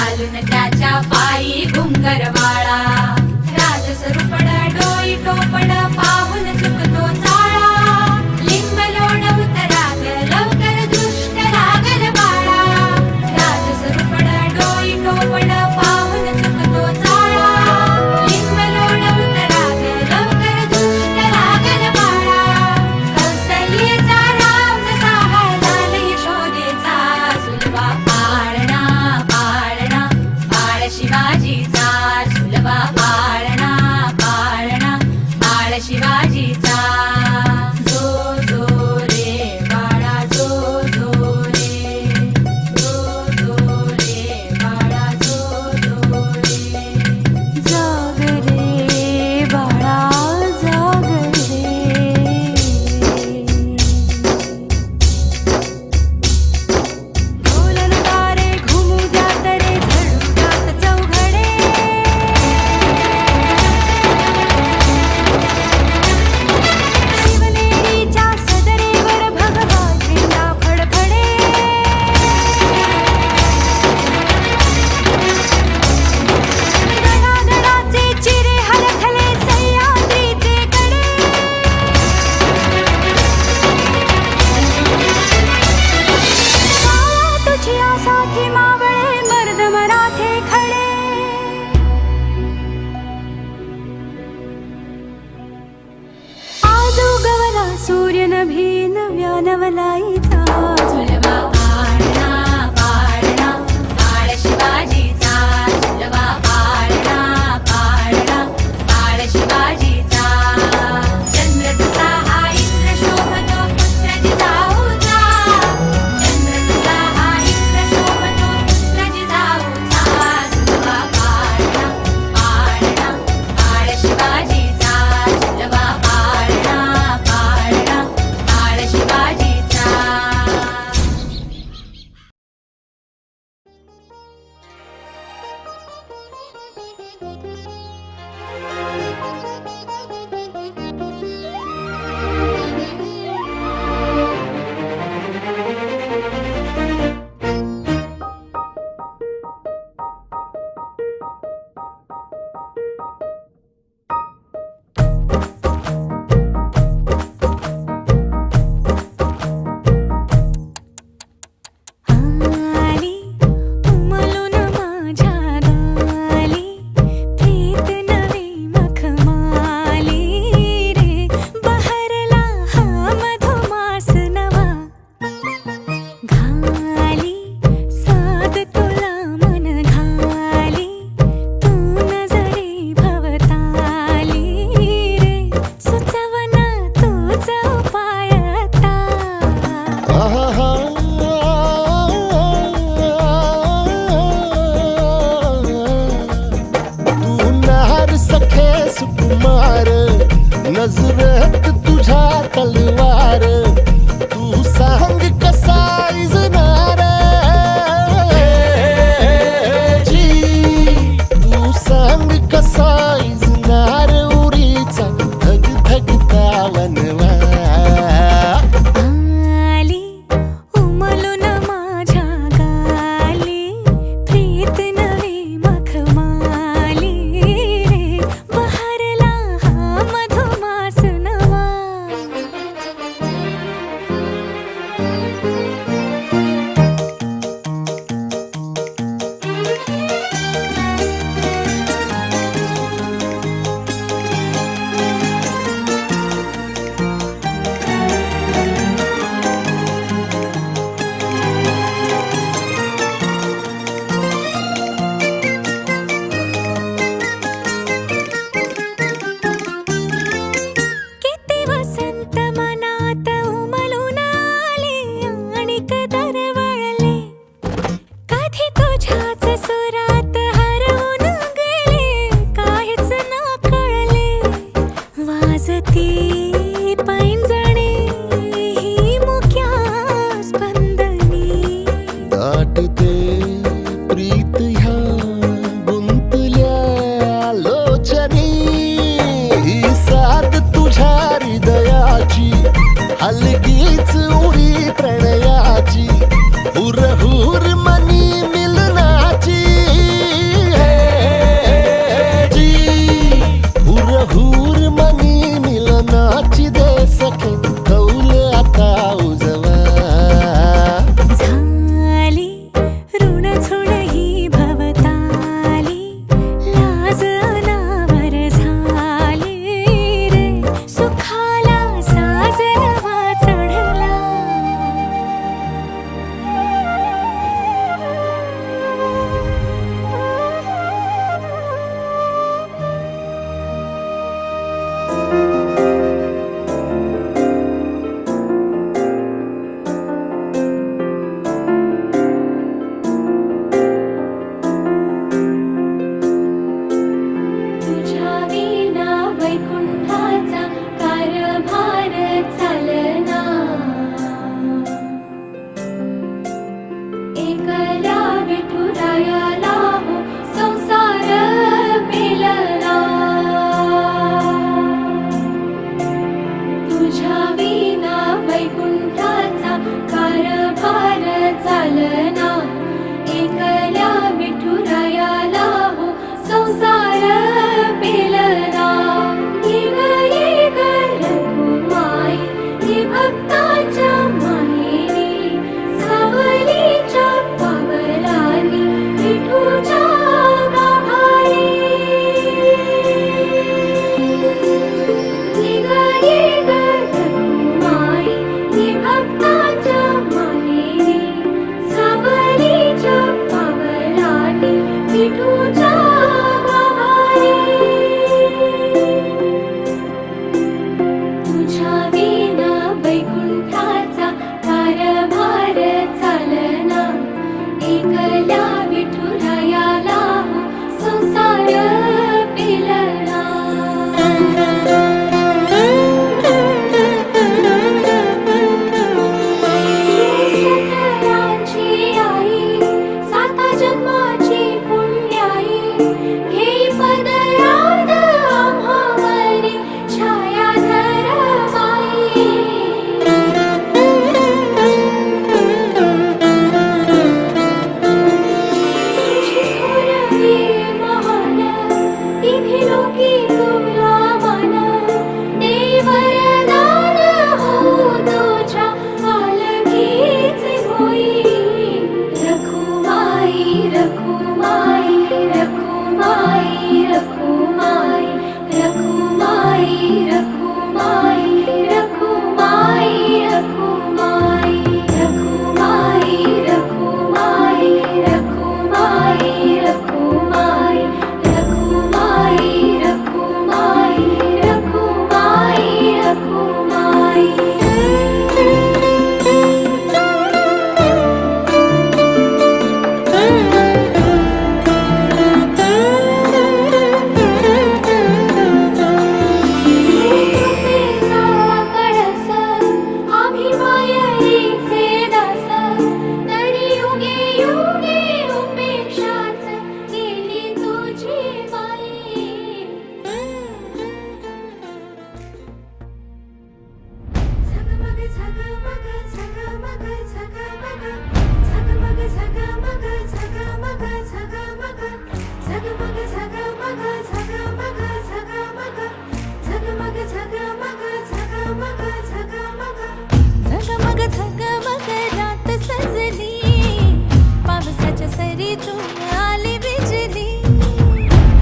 घालून त्याच्या पायी घुंगरवाळा राजसरूपण डोई टोपण पाहून चुकतो चाळा लिंब लोण उतराग लवकर दृष्ट लागल बाळा राजसरूपण डोई टोपण पाहून चुकतो चाळा लिंब लोण उतराग लवकर दृष्ट लागल बाळा कौसल्येचा राम जसा हळदाल यशोदेचा सुलभा पाळणा पाळणा बाळ शिवाजीचा सुलभा पाळणा पाळणा बाळ शिवाजीचा जो जो रे बाळा जो जो रे बाळा जो जो रे जाग रे बाळा जाग रे ढोलन तारे घुमू द्यात रे झळू द्यात चौघडे शिवनेरीच्या सदरेवर भगवा झेंडा फडफडे गडागडाचे चिरे हलखले सह्याद्रीचे कडे माया तुझी आसाठी मावळे मर्द मराठे खडे आज उगवला सूर्य नभी नव्या नवलाईचा सुलभा पाळणा पाळणा बाळ शिवाजीचा सुलभा पाळणा पाळणा बाळ शिवाजीचा चंद्र तुझा हा इंद्र शोभतो पुत्र जिजाऊचा चंद्र तुझा हा इंद्र शोभतो पुत्र जिजाऊचा सुलभा पाळणा पाळणा बाळ शिवाजीचा सुलभा पाळणा पाळणा बाळ शिवाजीचा आली उमलून माझ्या गाली प्रीत नवी मखमाली रे बहरला हा मधुमास नवा घाली साद तुला मन घाली तू नजरी भवताली रे सुचवना तूच उपाय आता तू नार सखे सुकुमार नजरेत तुझ्या तलवार तू सांग कसा इजनार जी तू सांग कसा इजनार उरीचा धग धगता वनवा आली उमलून माझ्या गाली प्रीत नवी मखमाली रे बहरला हा मधुमास नवा विठूच्या गाभारी निघाली रखुमाई ही भक्ताच्या माहेरी सावलीच्या पावलाटी विठूच्या गाभारी तुझ्या विना वैकुंठाचा कारभार चालना एकल्या विठुरायाला संसार पेलना सतराची आई साता जन्माची पुण्याई हे पदराद आम्हावरी छायाधर बाई थोरवी महान तिन्ही लोकी तुला मान दे वरदान हो तुझ्या पालखीचे होई रखुमाई रखुमाई रखुमाई रखुमाई रखुमाई रखुमाई रखुमाई रखुमाई रखुमाई रखुमाई रखुमाई रखुमाई रखुमाई रखुमाई रखुमाई कृपेचा कळस आम्ही मायेचे दास तरी युगे युगे उपेक्षाच केली तुझी बाई झगमग झगमग झगमग झगमग झगमग झगमग झगमग झगमग झगमग झगमग झगमग झगमग झगमग झगमग झगमग झगमग झगमग झगमग रात सजली पावसाच्या सरीतून आली बिजली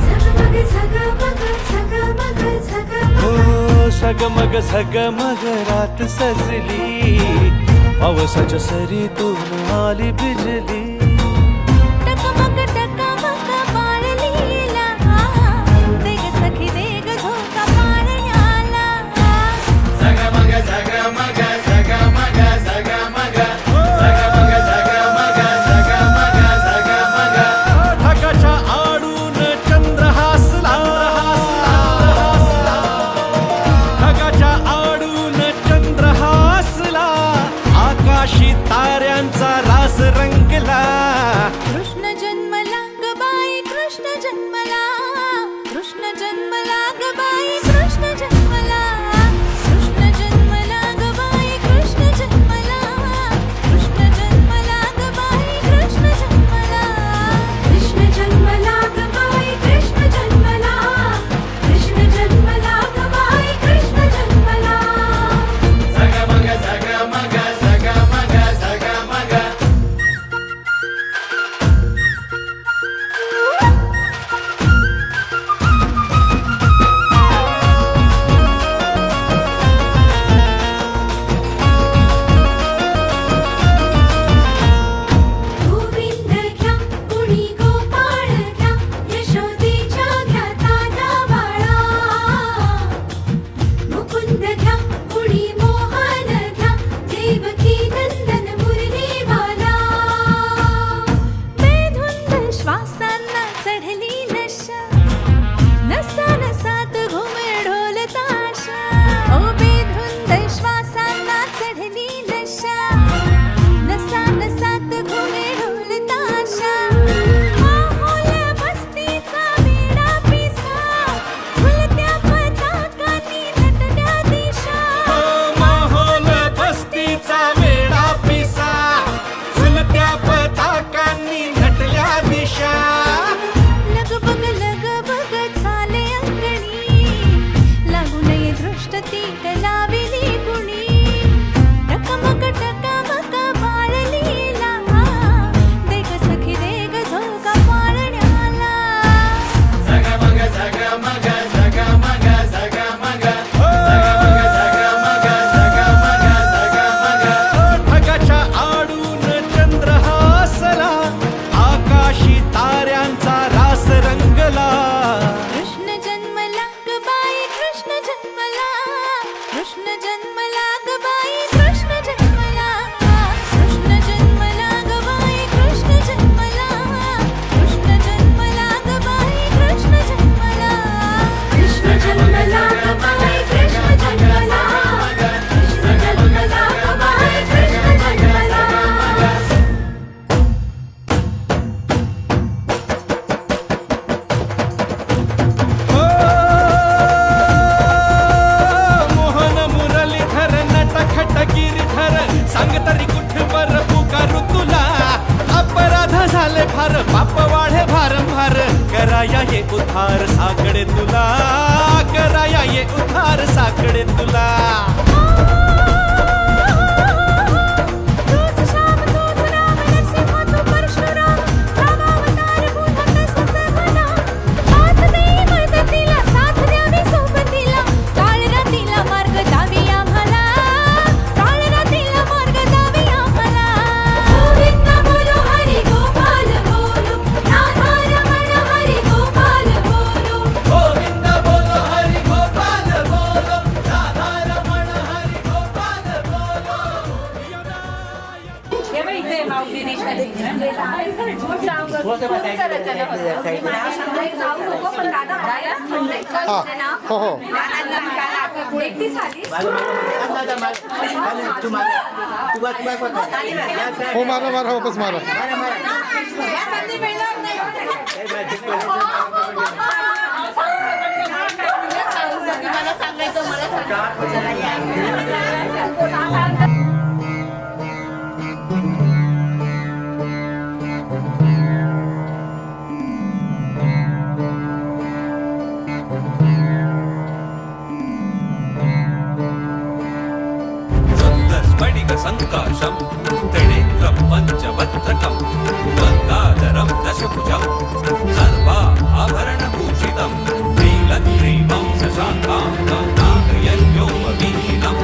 झगमग झगमग झगमग झगमग हो झगमग झगमग रात सजली पावसाच्या सरीतून आली बिजली टकमक टकमक पाळलीला देग सखी देग झोका पाळण्याला झगमग झगमग झगमग झगमग झगमग झगमग झगमग झगमग ढगाच्या आडून चंद्र हासला ढगाच्या आडून चंद्र हासला आकाशी ताऱ्यांचा रास रंगला कृष्ण जन्मला ग बाई कृष्ण जन्मला कृष्ण जन्मला ग बाई कृष्ण जन्मला कृष्ण जन्मला ग बाई कृष्ण जन्मला कृष्ण जन्मला ग बाई कृष्ण जन्मला कृष्ण जन्मला ग बाई कृष्ण जन्मला कृष्ण जन्मला ग बाई कृष्ण जन्मला झगमग झगमग झगमग झगमग संहार पाप वाढे भारंभार कराया ये उद्धार साकडे तुला कराया ये उद्धार साकडे तुला तूच श्याम तूच राम नरसिंह तू परशुराम रामावतार भूत तसंच म्हणा हात देई मदतीला साथ द्यावी सोबतीला काळ रात्रीला मार्ग दावी आम्हाला काळ रात्रीला मार्ग दावी आम्हाला गोविंद बोलो हरी गोपाल बोलो राधा रमण हरी गोपाल बोलो गोविंद बोलो हरी गोपाल बोलो राधा रमण हरी गोपाल हो हो हो मारा मारा हो बस मारा स्फटिक संकाशं त्रिनेत्रं पञ्चवक्त्रकं गङ्गाधरं दशभुजं सर्वाभरणभूषितं नीलग्रीवं शशाङ्कां नागयज्ञोपवीतं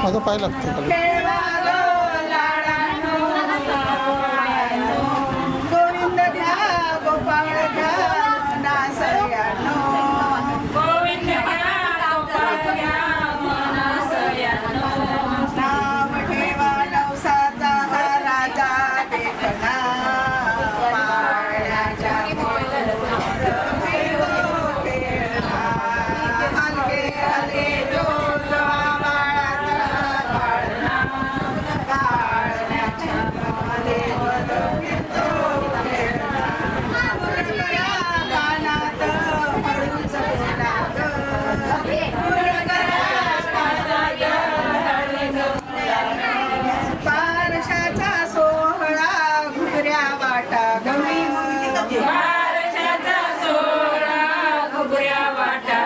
माझं पाय लागतं खाली.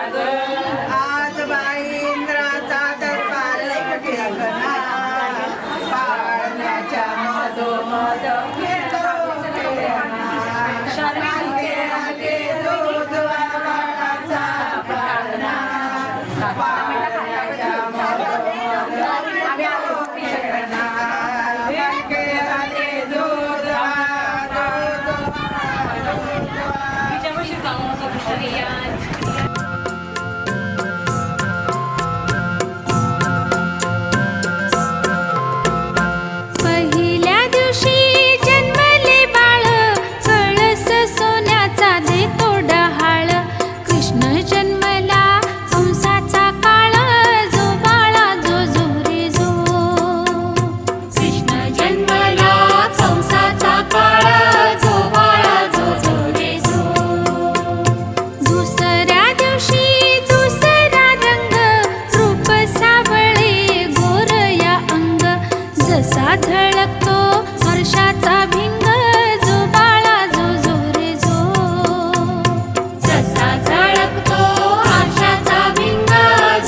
आज बाई इंद्राचा दरबार टिळकना पाळण्याच्या मधोमध फिरतो आगे आगे दूध बाळाचा पाळणा पाळण्याच्या मधोमध फिरतो आगे आगे दूध पहिल्या दिवशी जन्मले बाळ कळस सोन्याचा देतो डहाळ कृष्ण जन्मला कंसाचा काळ जो बाळा जो जो रे जो कृष्ण जन्मला कंसाचा काळ जो बाळा जो जो रे जो दुसऱ्या दिवशी दुसरा रंग रूप सावळे गोरया अंग जसा झळकतो हर्षाचा भिंग जो बाळा जो जो रे जो जसा झळकतो हर्षाचा भिंग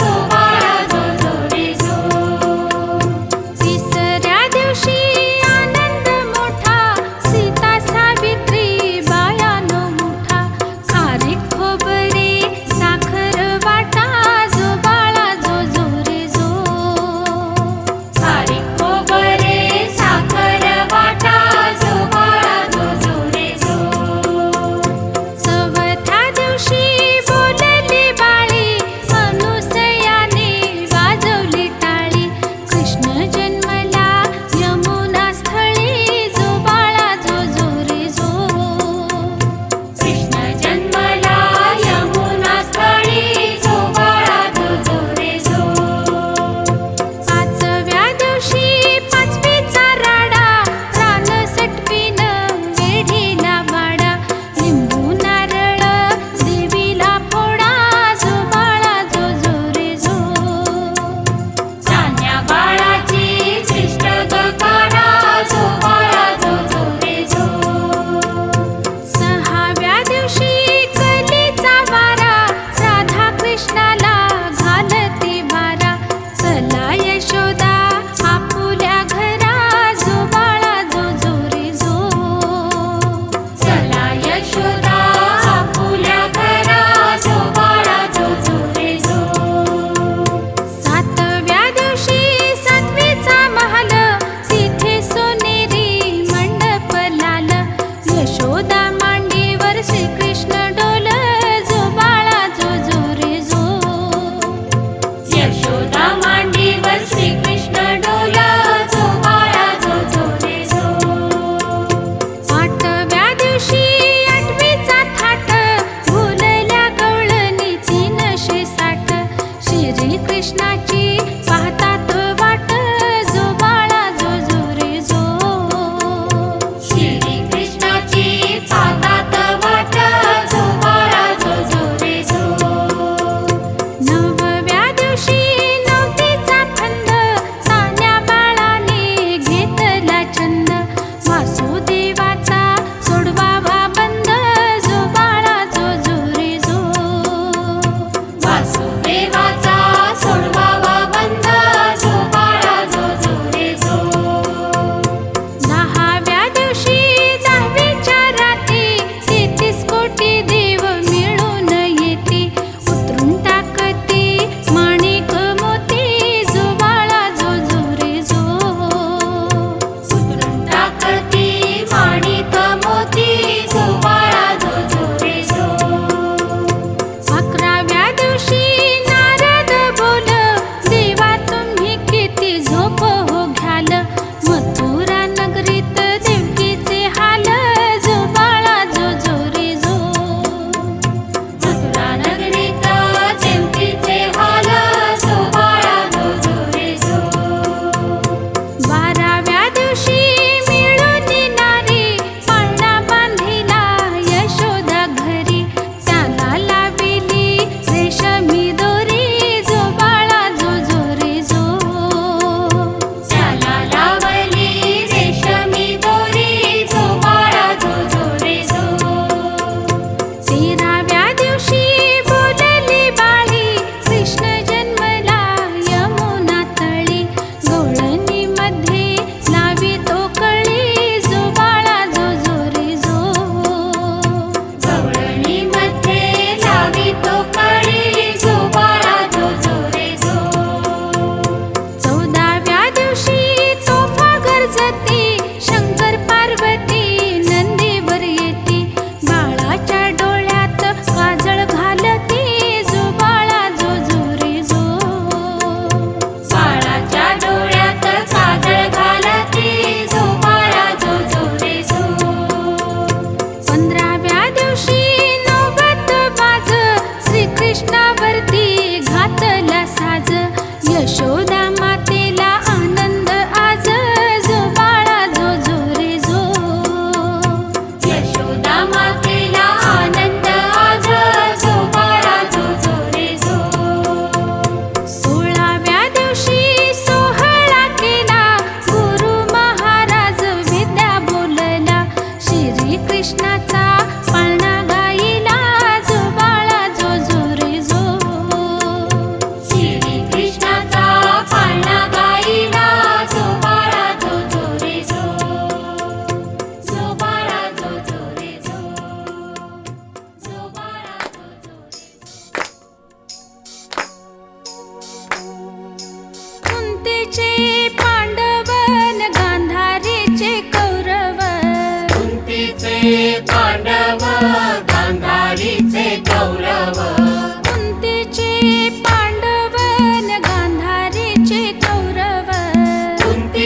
जो बाळा जो जो रे जो तिसऱ्या दिवशी आनंद मोठा सीता सावित्री बायानो मोठा खारीक खोबरे साखर वाटा जो बाळा जो जो रे जो खारीक खोबरे साखर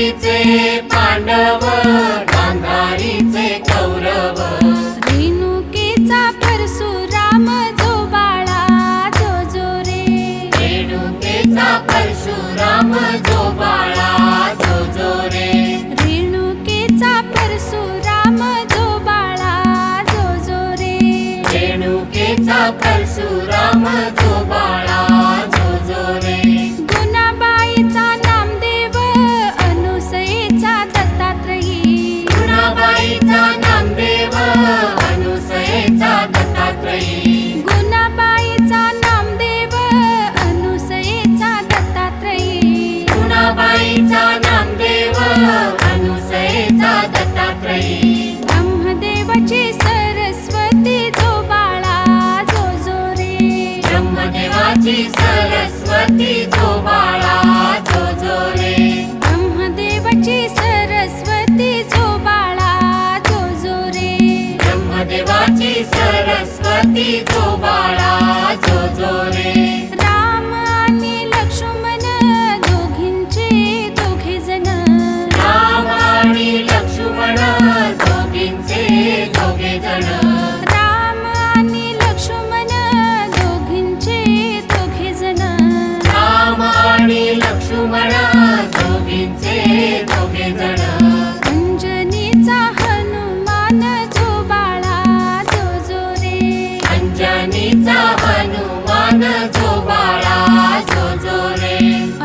गांधारीचे पांडव गांधारीचे कौरव रेणुकेचा परशुराम जो बाळा जो जो रे रेणुकेचा परशुराम जो बाळा जो जो रे रेणुकेचा परशुराम जो बाळा जो जो रे रेणुकेचा परशुराम जो बाळा जो जो रे गुणाबाईचा नामदेव अनुसयेचा दत्तात्रयी गुणाबाईचा नामदेव अनुसयेचा दत्तात्रयी गुणाबाईचा नामदेव अनुसयेचा दत्तात्रयी गुणाबाईचा नामदेव अनुसयेचा दत्तात्रयी ब्रह्मदेवाची सरस्वती जो बाळा जो जो रे ब्रह्मदेवाची सरस्वती जो बाळा जो जो रे ब्रह्मदेवाची सरस्वती जो बाळा जो जो रे ब्रह्मदेवाची सरस्वती जो बाळा जो जो रे राम आणि लक्ष्मण दोघींचे दोघे जण राम आणि लक्ष्मण दोघींचे दोघे जण राम आणि लक्ष्मण दोघींचे दोघे जण राम आणि लक्ष्मण दोघींचे दोघे जण अंजनीचा हनुमान जो बाळा जो जो रे अंजनीचा हनुमान जो बाळा जो जो रे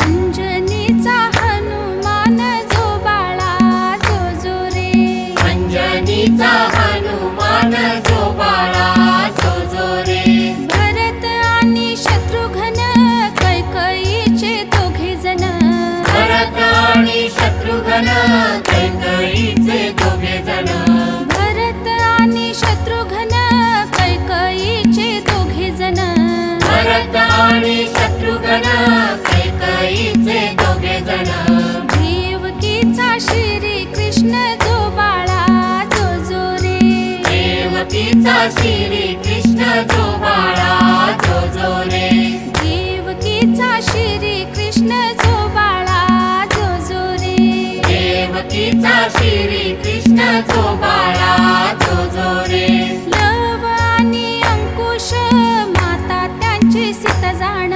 अंजनीचा हनुमान जो बाळा जो जो रे अंजनीचा हनुमान जो बाळा जो जो रे भरत आणि शत्रुघ्न कैकईचे दोघे जण भरत आणि शत्रुघ्न कैकईचे दोघे जण भरत आणि शत्रुघ्न कैकईचे दोघे जण भरत आणि शत्रुघ्न कैकईचे दोघे जण देवकीचा श्री कृष्ण जो बाळा जो जो रे देवकीचा श्री कृष्ण जो बाळा जो जो रे देवकीचा श्री कृष्ण जो बाळा जो जो रे देवकीचा श्री कृष्ण जो बाळा जो जो रे लव आणि अंकुश माता त्यांची सीत जाण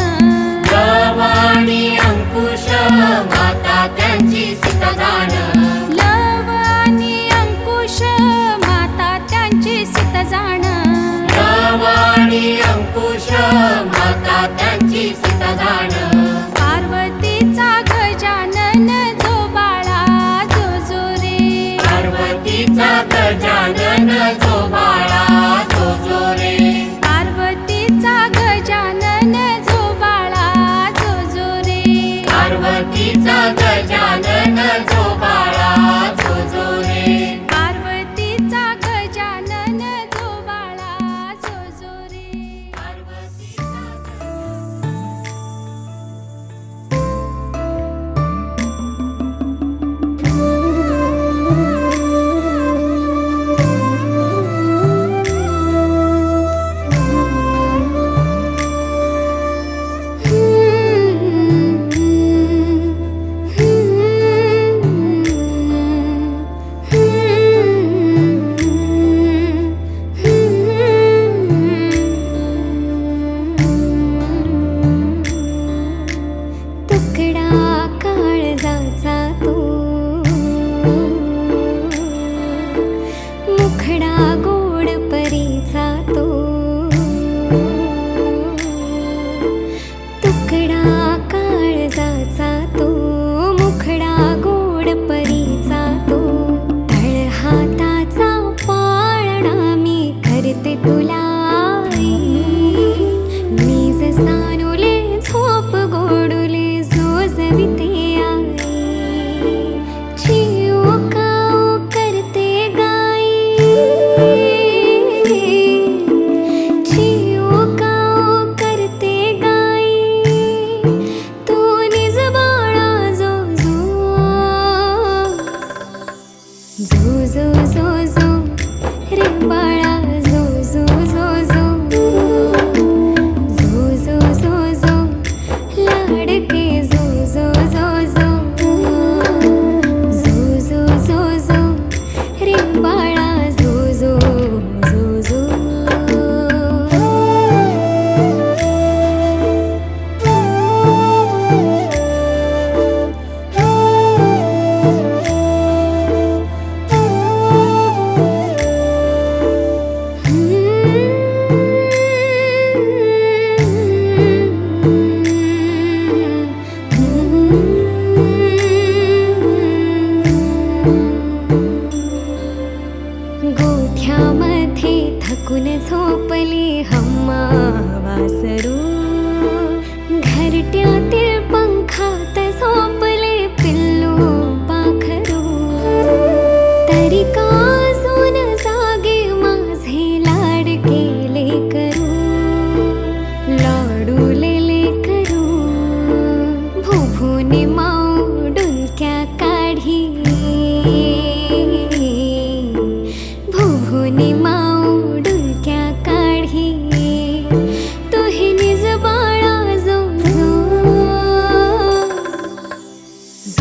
लव आणि अंकुश माता त्यांची सीता जाण लव आणि अंकुश माता त्यांची सीत जाण लव आणि अंकुश माता त्यांची सीता जाण पार्वतीचा गजानन जो बाळा जो जो रे पार्वतीचा गजानन जो बाळा जो जो रे पार्वतीचा गजानन जो बाळा जो जो रे पार्वतीचा गजानन जो बाळा जो जो रे पार्वतीचा गजानन जो बाळा जो जो रे पार्वतीचा पाखरू तरी का अजून जागे माझे लाडके लेकरू लाडूले लेकरू भुभुनी माऊ डुलक्या काढी भुभुनी माऊ डुलक्या काढी तोही निज बाळा जो जो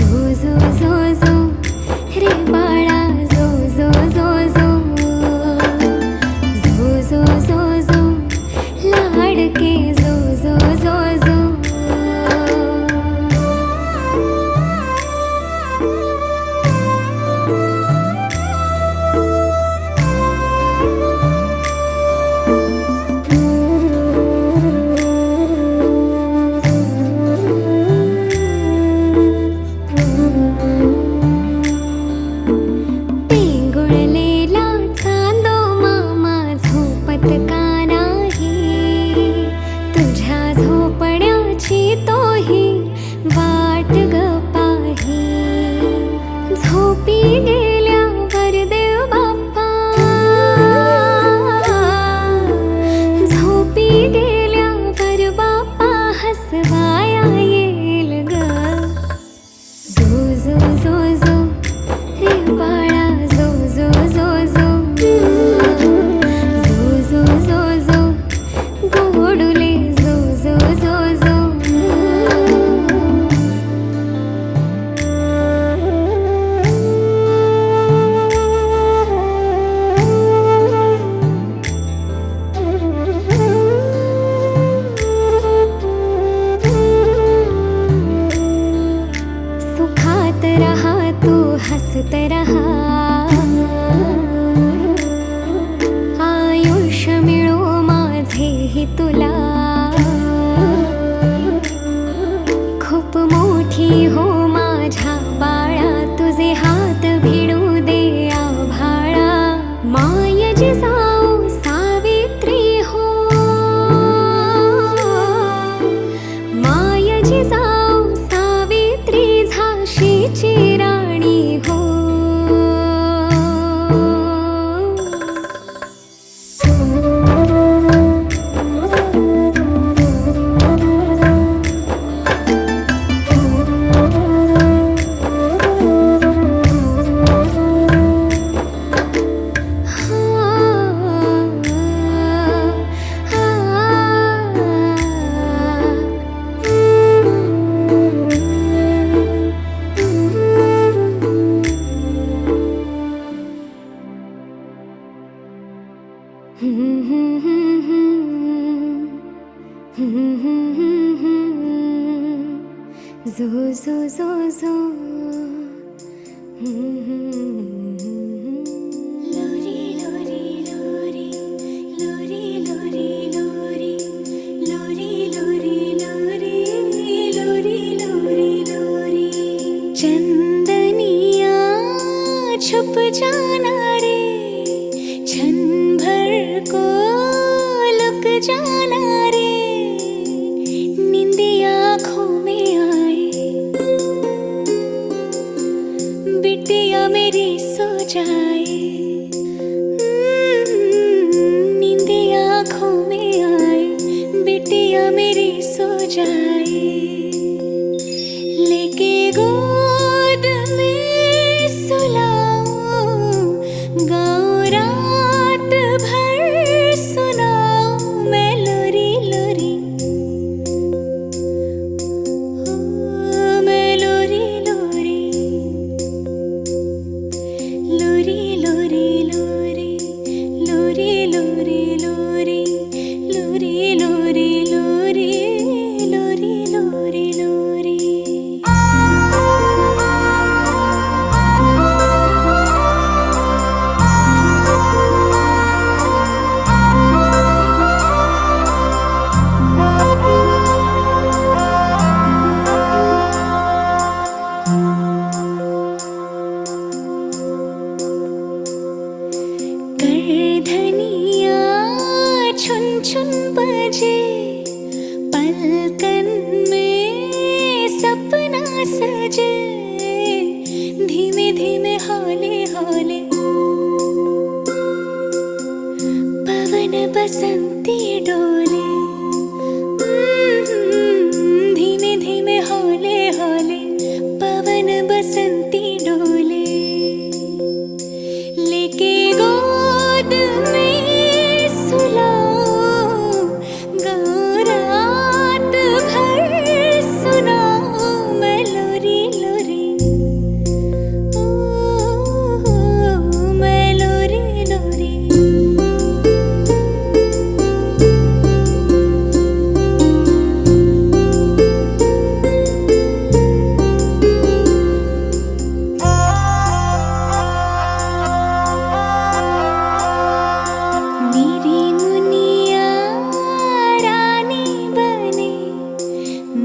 जो जो जो रे बाळा जो जो जो जो जो जो जो जो लाडके जो जो जो जो पेंगुळलेला चांदो मामा झोपत का नाही तुझ्या झोपड्याची तोही वाट ग पाही झोपी गेल्यावर देव बाप्पा झोपी गेल्यावर बाप्पा हसवाया येईल ग जो जो जो जो रे बाळा जो जो जो जो जो जो जो जो गोडुले जो जो जो जो सुखात रहा तू हसत रहा आयुष्य मिळो माझेही तुला खूप मोठी हो माझ्या बाळा तुझे हात भिडू दे आभाळा माय जिजाऊ सावित्री हो माय जिजाऊ सावित्री झाशीची राणी हो जो जो जो जो लोरी लोरी लोरी लोरी लोरी लोरी लोरी लोरी लोरी लोरी लोरी लोरी चंदनिया छुप जाना रे क्षण भर को लुक जाना रे नींदी आँखों में आए बिटिया मेरी सो जाए नींदी आँखों में आए बिटिया मेरी सो जाए लेके गोद में सुलाऊं गाऊं रात भर सुनाऊं मैं लोरी लोरी मैं लोरी लोरी लोरी लोरी हौले पवन बसंती डोले धीमे धीमे हौले हौले पवन बसंती डोले लेके गोद में सुलाओ गाऊं रात भर सुनाओ मैं लोरी लोरी ओ मैं लोरी लोरी मेरी मुनिया रानी बने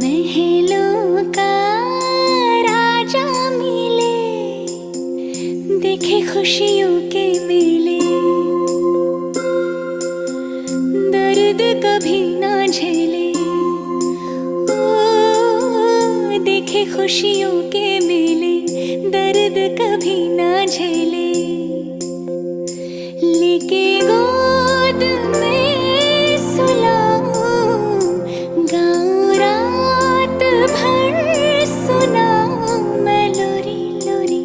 महलों का राजा मिले देखे खुशियों के मेले दर्द कभी ना झेले ओ देखे खुशियों के मेले दर्द कभी ना झेले लेके गोद में सुलाओ गाऊं रात भर सुनाओ मैं लोरी लोरी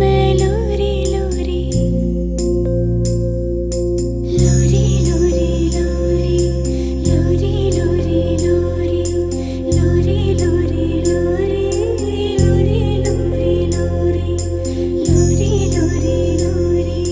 मैं लोरी लोरी लोरी लोरी लोरी लोरी लोरी लोरी लोरी लोरी लोरी लोरी लोरी लोरी लोरी लोरी लोरी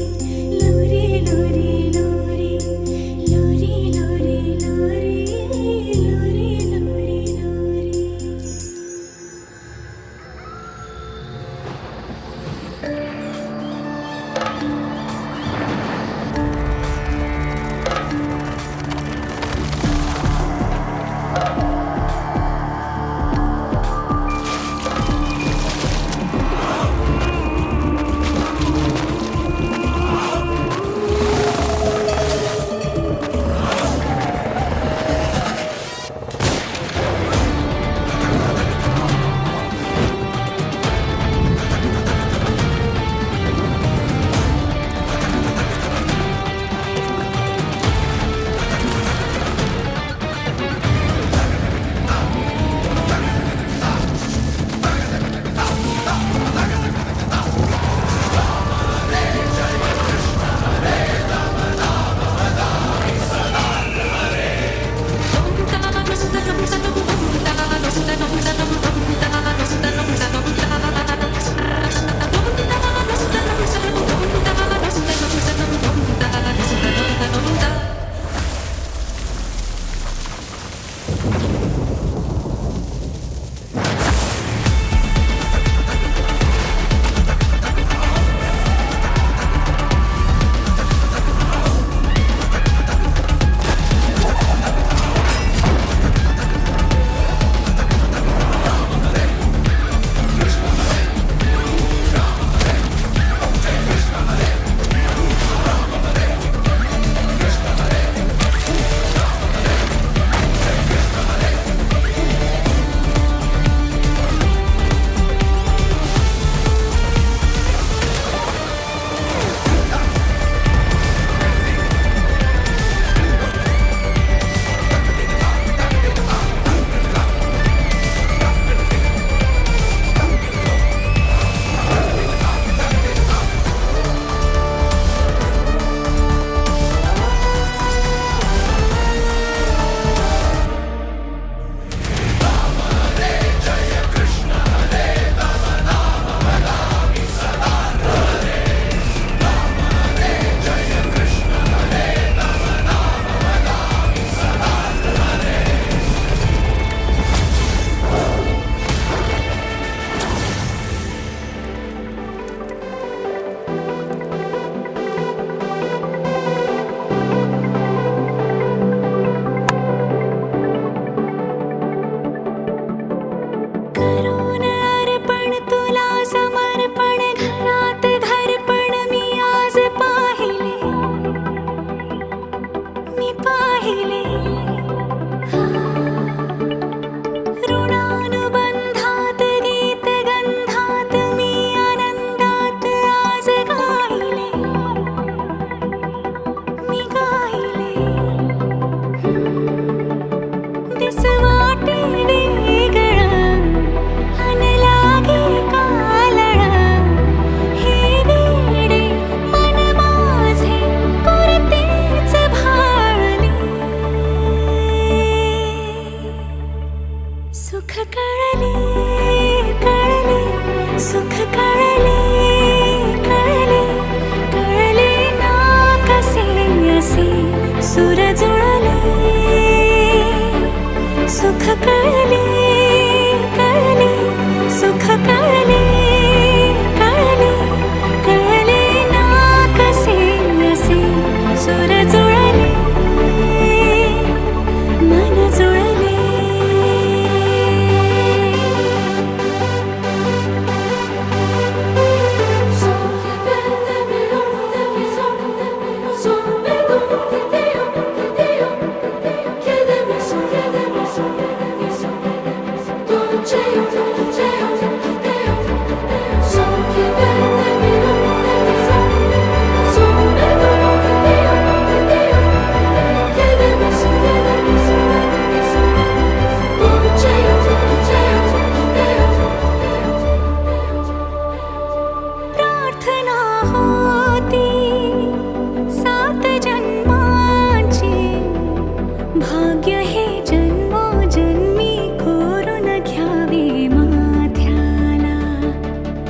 सुख कळले कळले सुख कळले कळले कळले ना कसे असे सुर जुळले मन जुळले प्रार्थना होती 7 जन्मांची भाग्य हे जन्मोजन्मी कोरून घ्यावे माथ्याला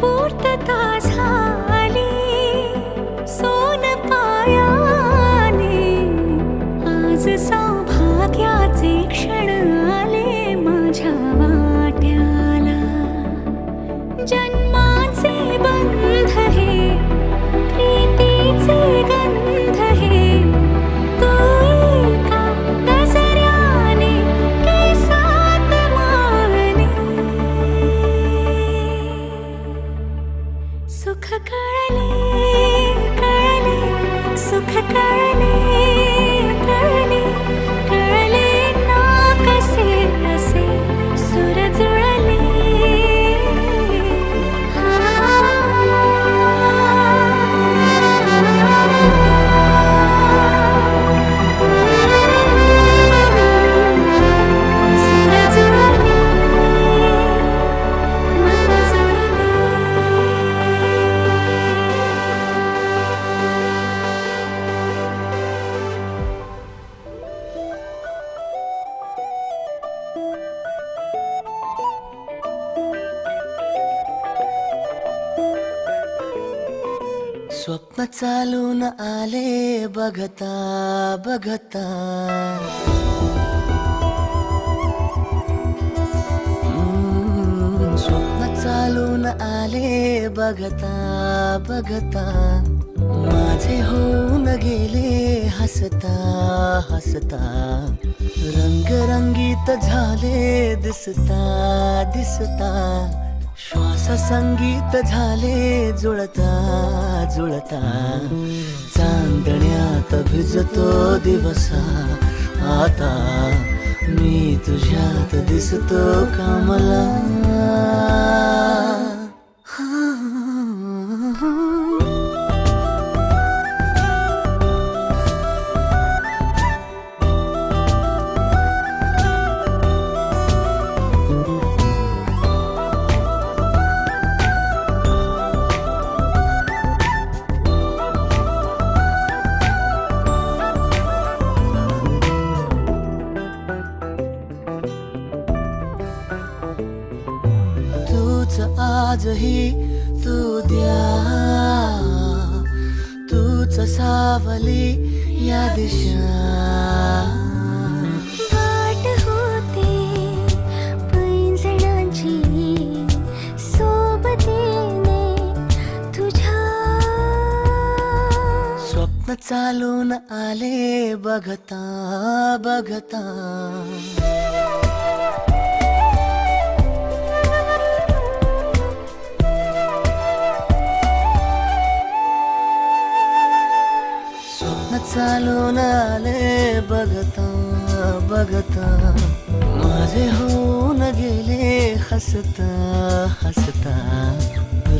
पूर्तता झाली सोन पायाने आज सौभाग्याचे क्षण आले माझ्या वाट्याला जन्माचे बंध हे प्रीतीचे गंध हे तू एका नजऱ्याने केसात माळणे सुख कळले कळले सुख कळले कळले कळले ना कसे असे सुर जुळले सुर जुळले मन जुळले स्वप्न चालून आले बघता बघता स्वप्न चालून आले बघता बघता माझे होऊन गेले हसता हसता रंगरंगीत झाले दिसता दिसता श्वास संगीत झाले जुळता जुळता चांदण्यात भिजतो दिवसा आता मी तुझ्यात दिसतो कामला आजही तू द्या तूच सावली या दिशा वाट होते पैंजणांची सोबतीने तुझ्या स्वप्न चालून आले बघता बघता चालून आले बघता बघता माझे होऊन गेले हसता हसता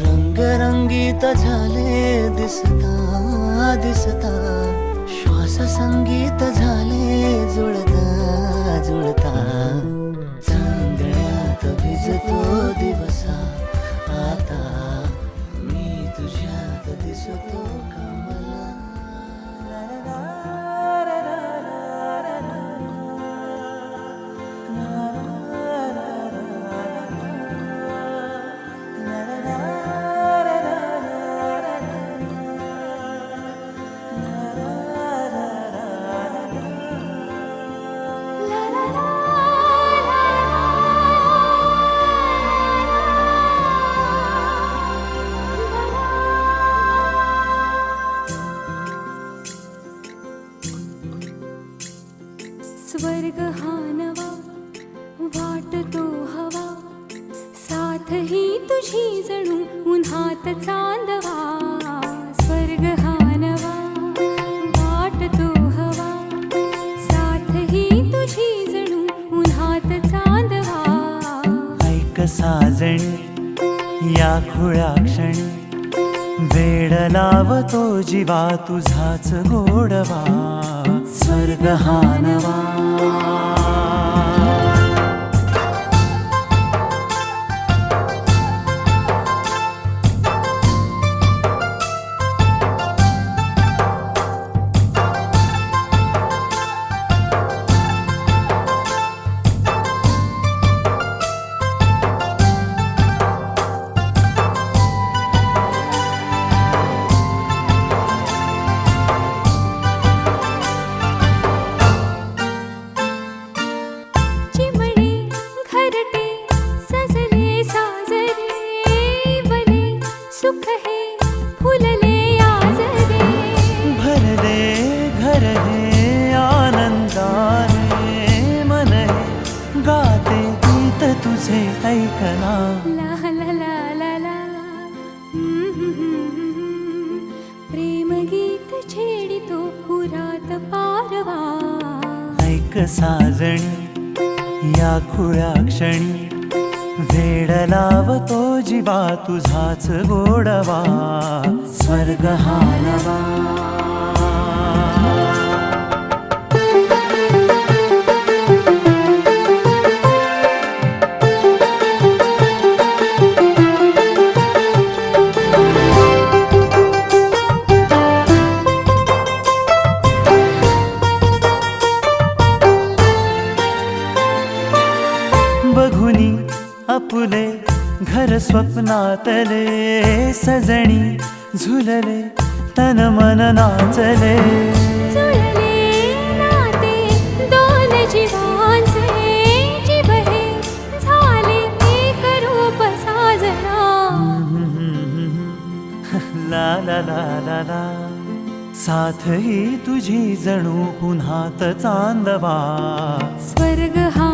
रंगरंगीत झाले दिसता दिसता श्वास संगीत झाले जुळता जुळता चांदण्यात भिजतो दिवसा आता मी तुझ्यात दिसतो कमला ला ला ला ही तुझी जणू उन्हात चांदवा स्वर्ग हा नवा वाटतो हवा साथ ही तुझी जणू उन्हात चांदवा ऐक साजणी या खुळ्या क्षणी वेड लावतो जीवा तुझाच गोडवा स्वर्ग हा नवा चिमणे घरटे सजले साजरे वने सुख हे फुलले आजरे भरले घर हे आनंदाने मन हे गाते गीत तुझे ऐकना ला ला ला ला ला प्रेम गीत छेडितो पुरात पारवा ऐक साजणी या खुळ्या क्षणी वेड लावतो जीवा तुझाच गोडवा स्वर्ग हा नवा बघुनी आपुले घर स्वप्नातले सजणी झुलले तन मन नाचले जुळले नाते दोन जीवांचे जीव हे झाले एक रूप साजना ला ला ला ला ला साथ ही तुझी जणू उन्हात चांदवा स्वर्ग हा